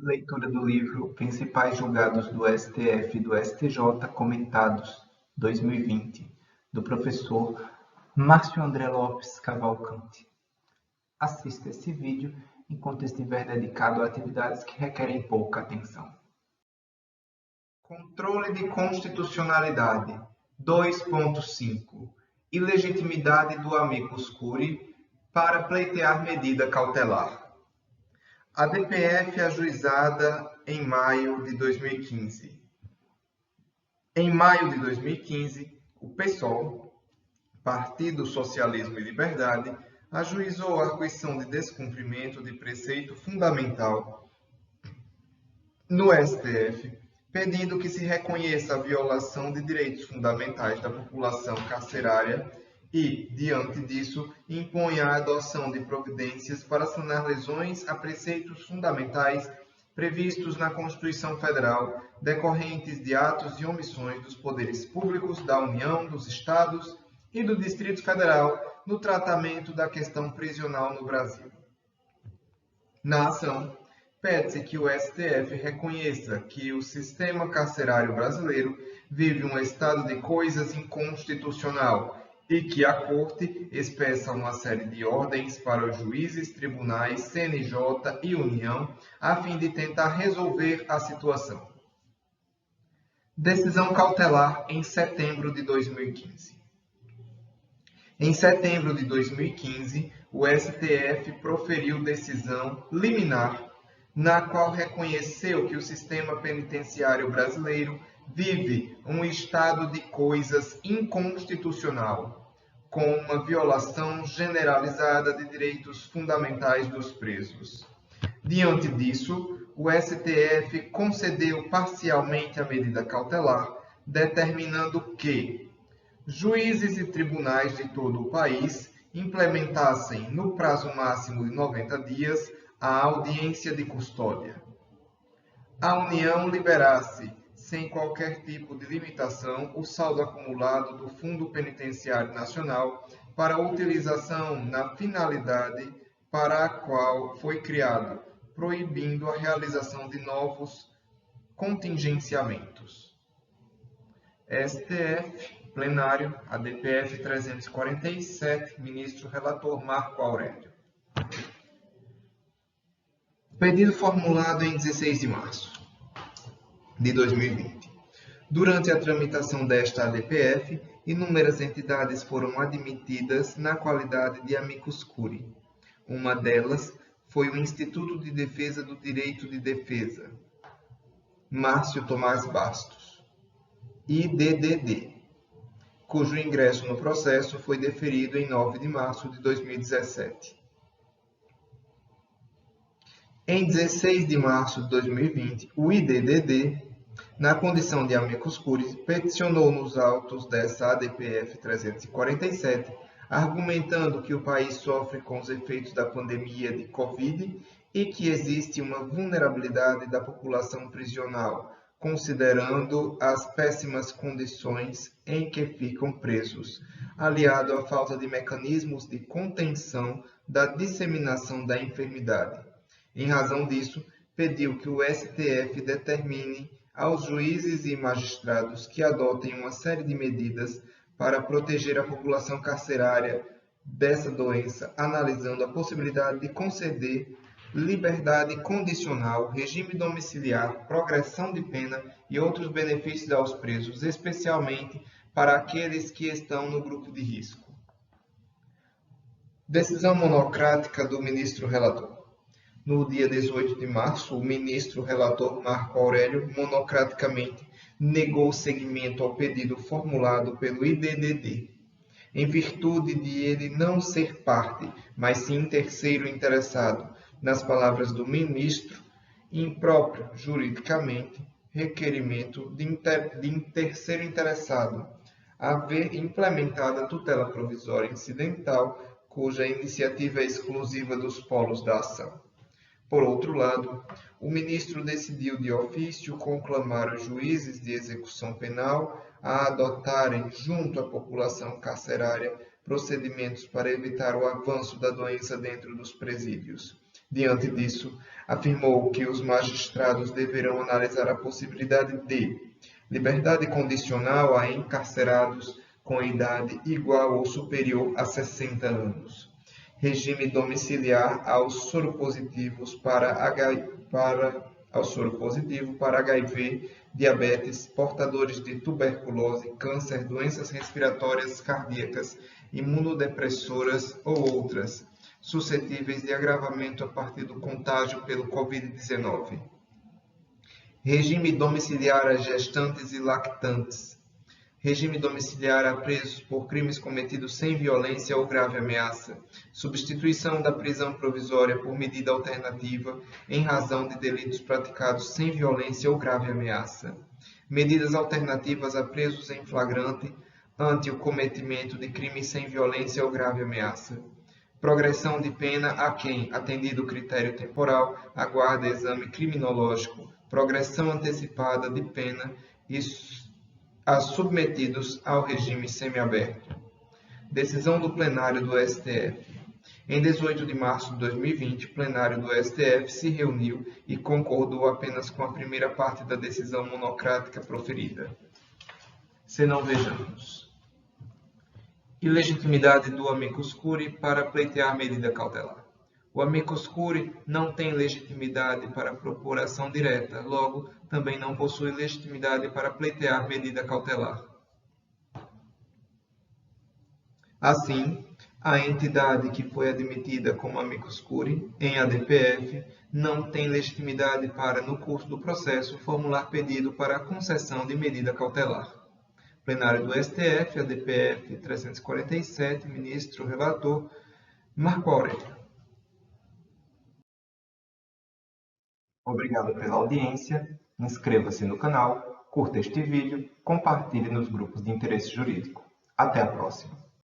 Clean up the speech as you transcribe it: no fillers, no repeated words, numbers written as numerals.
Leitura do livro Principais Julgados do STF e do STJ comentados, 2020, do professor Márcio André Lopes Cavalcante. Assista esse vídeo enquanto estiver dedicado a atividades que requerem pouca atenção. Controle de constitucionalidade 2.5 Ilegitimidade do amicus curiae para pleitear medida cautelar. A DPF ajuizada em maio de 2015. Em maio de 2015, o PSOL, Partido Socialismo e Liberdade, ajuizou a arguição de descumprimento de preceito fundamental no STF, pedindo que se reconheça a violação de direitos fundamentais da população carcerária e, diante disso, imponha a adoção de providências para sanar lesões a preceitos fundamentais previstos na Constituição Federal, decorrentes de atos e omissões dos poderes públicos da União, dos Estados e do Distrito Federal no tratamento da questão prisional no Brasil. Na ação, pede-se que o STF reconheça que o sistema carcerário brasileiro vive um estado de coisas inconstitucional e que a Corte expressa uma série de ordens para os juízes, tribunais, CNJ e União, a fim de tentar resolver a situação. Decisão cautelar em setembro de 2015. Em setembro de 2015, o STF proferiu decisão liminar, na qual reconheceu que o sistema penitenciário brasileiro vive um estado de coisas inconstitucional, com uma violação generalizada de direitos fundamentais dos presos. Diante disso, o STF concedeu parcialmente a medida cautelar, determinando que juízes e tribunais de todo o país implementassem, no prazo máximo de 90 dias, a audiência de custódia. A União liberasse, sem qualquer tipo de limitação, o saldo acumulado do Fundo Penitenciário Nacional para utilização na finalidade para a qual foi criado, proibindo a realização de novos contingenciamentos. STF, plenário, ADPF 347, ministro relator Marco Aurélio. Pedido formulado em 16 de março de 2020. Durante a tramitação desta ADPF, inúmeras entidades foram admitidas na qualidade de amicus curiae. Uma delas foi o Instituto de Defesa do Direito de Defesa, Márcio Tomás Bastos, IDDD, cujo ingresso no processo foi deferido em 9 de março de 2017. Em 16 de março de 2020, o IDDD, na condição de amicus curiae, peticionou nos autos dessa ADPF 347, argumentando que o país sofre com os efeitos da pandemia de Covid e que existe uma vulnerabilidade da população prisional, considerando as péssimas condições em que ficam presos, aliado à falta de mecanismos de contenção da disseminação da enfermidade. Em razão disso, pediu que o STF determine aos juízes e magistrados que adotem uma série de medidas para proteger a população carcerária dessa doença, analisando a possibilidade de conceder liberdade condicional, regime domiciliar, progressão de pena e outros benefícios aos presos, especialmente para aqueles que estão no grupo de risco. Decisão monocrática do ministro relator. No dia 18 de março, o ministro relator Marco Aurélio monocraticamente negou seguimento ao pedido formulado pelo IDDD, em virtude de ele não ser parte, mas sim terceiro interessado, nas palavras do ministro, impróprio juridicamente requerimento de terceiro interessado haver implementado a tutela provisória incidental, cuja iniciativa é exclusiva dos polos da ação. Por outro lado, o ministro decidiu de ofício conclamar os juízes de execução penal a adotarem, junto à população carcerária, procedimentos para evitar o avanço da doença dentro dos presídios, Diante disso, afirmou que os magistrados deverão analisar a possibilidade de liberdade condicional a encarcerados com idade igual ou superior a 60 anos, regime domiciliar aos soropositivos para HIV, diabetes, portadores de tuberculose, câncer, doenças respiratórias cardíacas, imunodepressoras ou outras, suscetíveis de agravamento a partir do contágio pelo Covid-19. Regime domiciliar a gestantes e lactantes. Regime domiciliar a presos por crimes cometidos sem violência ou grave ameaça. Substituição da prisão provisória por medida alternativa em razão de delitos praticados sem violência ou grave ameaça. Medidas alternativas a presos em flagrante ante o cometimento de crimes sem violência ou grave ameaça. Progressão de pena a quem, atendido o critério temporal, aguarda exame criminológico. Progressão antecipada de pena e a submetidos ao regime semiaberto. Decisão do plenário do STF. Em 18 de março de 2020, o plenário do STF se reuniu e concordou apenas com a primeira parte da decisão monocrática proferida. Se não vejamos. Ilegitimidade do amicus curiae para pleitear medida cautelar. O amicus curiae não tem legitimidade para propor ação direta, logo, também não possui legitimidade para pleitear medida cautelar. Assim, a entidade que foi admitida como amicus curiae em ADPF não tem legitimidade para, no curso do processo, formular pedido para a concessão de medida cautelar. Plenário do STF, ADPF 347, ministro relator Marco Aurélio. Obrigado pela audiência, inscreva-se no canal, curta este vídeo, compartilhe nos grupos de interesse jurídico. Até a próxima!